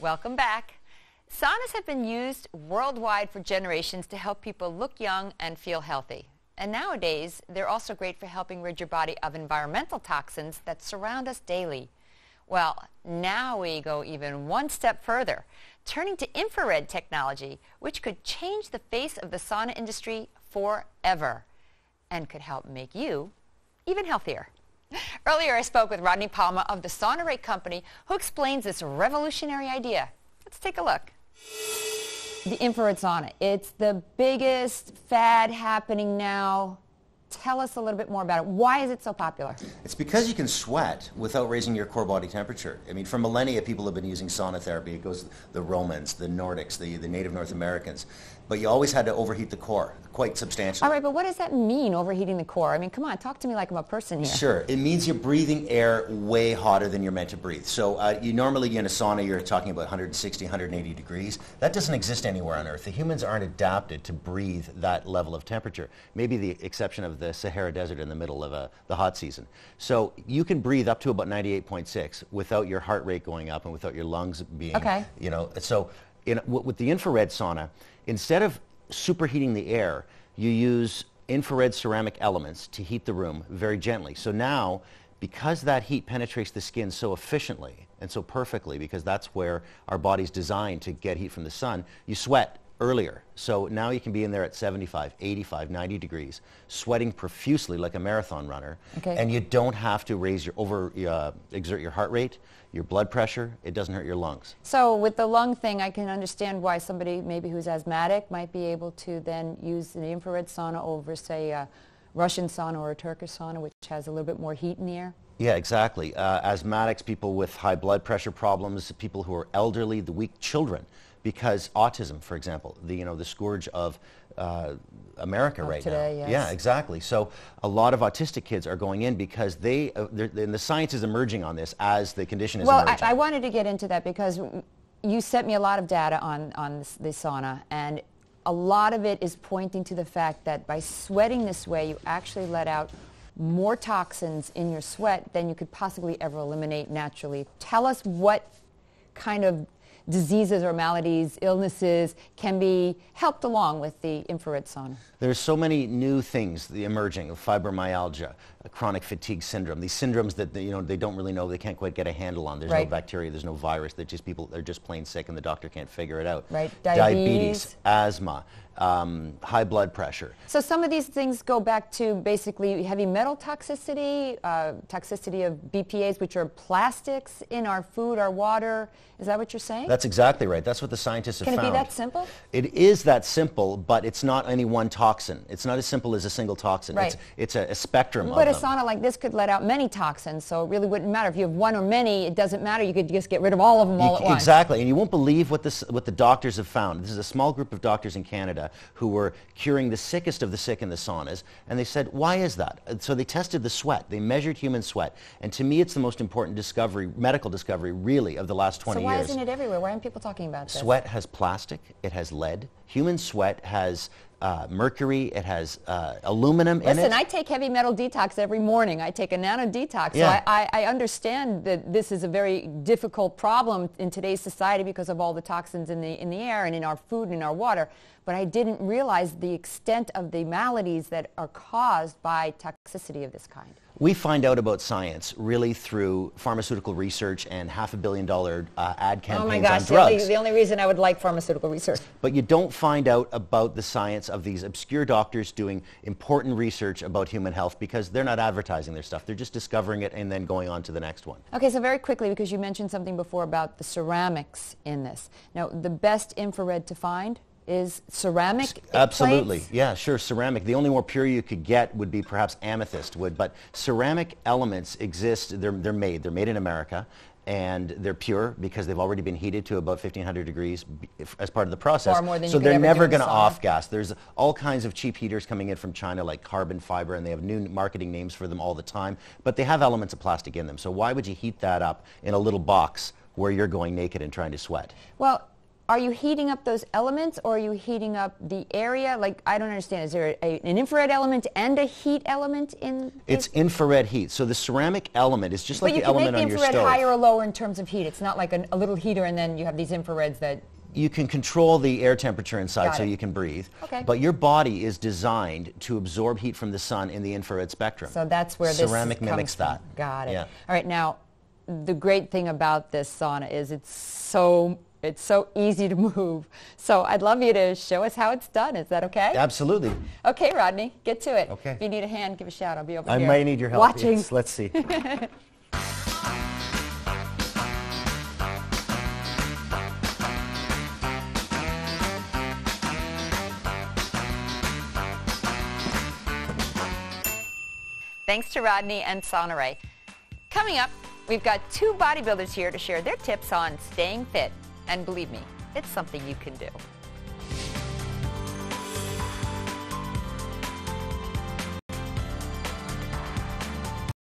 Welcome back. Saunas have been used worldwide for generations to help people look young and feel healthy. And nowadays, they're also great for helping rid your body of environmental toxins that surround us daily. Well, now we go even one step further, turning to infrared technology, which could change the face of the sauna industry forever and could help make you even healthier. Earlier, I spoke with Rodney Palma of the SaunaRay company, who explains this revolutionary idea. Let's take a look. The infrared sauna, it's the biggest fad happening now. Tell us a little bit more about it. Why is it so popular? It's because you can sweat without raising your core body temperature. I mean, for millennia, people have been using sauna therapy. It goes the Romans, the Nordics, the native North Americans. But you always had to overheat the core quite substantially. All right, but what does that mean, overheating the core? I mean, come on, talk to me like I'm a person here. Sure. It means you're breathing air way hotter than you're meant to breathe. So you normally in a sauna, you're talking about 160, 180 degrees. That doesn't exist anywhere on Earth. The humans aren't adapted to breathe that level of temperature. Maybe the exception of the Sahara Desert in the middle of the hot season. So you can breathe up to about 98.6 without your heart rate going up and without your lungs being, you know. So with the infrared sauna, instead of superheating the air, you use infrared ceramic elements to heat the room very gently. So now, because that heat penetrates the skin so efficiently and so perfectly, because that's where our body's designed to get heat from the sun, you sweat earlier. So now you can be in there at 75, 85, 90 degrees, sweating profusely like a marathon runner, and you don't have to raise your exert your heart rate, your blood pressure. It doesn't hurt your lungs. So with the lung thing, I can understand why somebody maybe who's asthmatic might be able to then use the infrared sauna over, say, a Russian sauna or a Turkish sauna, which has a little bit more heat in the air. Yeah, exactly. Asthmatics, people with high blood pressure problems, people who are elderly, the weak children. Because autism, for example, the scourge of America right today, now. Yes. Yeah, exactly. So a lot of autistic kids are going in because and the science is emerging on this as the condition is emerging. Well, I wanted to get into that because you sent me a lot of data on the sauna, and a lot of it is pointing to the fact that by sweating this way, you actually let out more toxins in your sweat than you could possibly ever eliminate naturally. Tell us what kind of diseases or maladies, illnesses can be helped along with the infrared sauna. There's so many new things emerging, fibromyalgia, chronic fatigue syndrome, these syndromes that they don't really know, they can't quite get a handle on. There's no bacteria, there's no virus, they're just plain sick and the doctor can't figure it out. Right. Diabetes, asthma, high blood pressure. So some of these things go back to basically heavy metal toxicity, toxicity of BPAs, which are plastics in our food, our water. Is that what you're saying? That's exactly right. That's what the scientists have found. Can it be that simple? It is that simple, but it's not any one toxin. It's not as simple as a single toxin. Right. It's a spectrum of them. But a sauna like this could let out many toxins, so it really wouldn't matter. If you have one or many, it doesn't matter. You could just get rid of all of them all at once. Exactly, and you won't believe what the doctors have found. This is a small group of doctors in Canada who were curing the sickest of the sick in the saunas, and they said, why is that? And so they tested the sweat. They measured human sweat, and to me it's the most important medical discovery really of the last 20 years. So why isn't it everywhere? Why aren't people talking about this? Sweat has plastic, it has lead. Human sweat has mercury, it has aluminum in it. Listen, I take heavy metal detox every morning. I take a nano detox. Yeah. So I understand that this is a very difficult problem in today's society because of all the toxins in the air and in our food and in our water. But I didn't realize the extent of the maladies that are caused by toxicity of this kind. We find out about science really through pharmaceutical research and $500 million ad campaigns on drugs. The only reason I would like pharmaceutical research. But you don't find out about the science of these obscure doctors doing important research about human health because they're not advertising their stuff. They're just discovering it and then going on to the next one. Okay, so very quickly, because you mentioned something before about the ceramics in this. Now, the best infrared to find is ceramic Absolutely. plates? Yeah, sure, ceramic. The only more pure you could get would be perhaps amethyst wood, but ceramic elements exist. They're made in America, and they're pure because they've already been heated to about 1,500 degrees as part of the process. Far more than so you could they're ever never do in going to sauna. off-gas. There's all kinds of cheap heaters coming in from China like carbon fiber, and they have new marketing names for them all the time, but they have elements of plastic in them. So why would you heat that up in a little box where you're going naked and trying to sweat? Well, are you heating up those elements, or are you heating up the area? Like, I don't understand. Is there an infrared element and a heat element in? It's infrared heat. So the ceramic element is just like the element on your stove. But you can make the infrared higher or lower in terms of heat. It's not like a little heater and then you have these infrareds that... You can control the air temperature inside so you can breathe. Okay. But your body is designed to absorb heat from the sun in the infrared spectrum. So that's where this ceramic mimics that. Got it. Yeah. All right, now, the great thing about this sauna is it's so easy to move. So I'd love you to show us how it's done. Is that okay? Absolutely. Okay, Rodney, get to it. Okay. If you need a hand, give a shout. I'll be over here. I might need your help. Watching. Yes, let's see. Thanks to Rodney and SaunaRay. Coming up, we've got two bodybuilders here to share their tips on staying fit. And believe me, it's something you can do.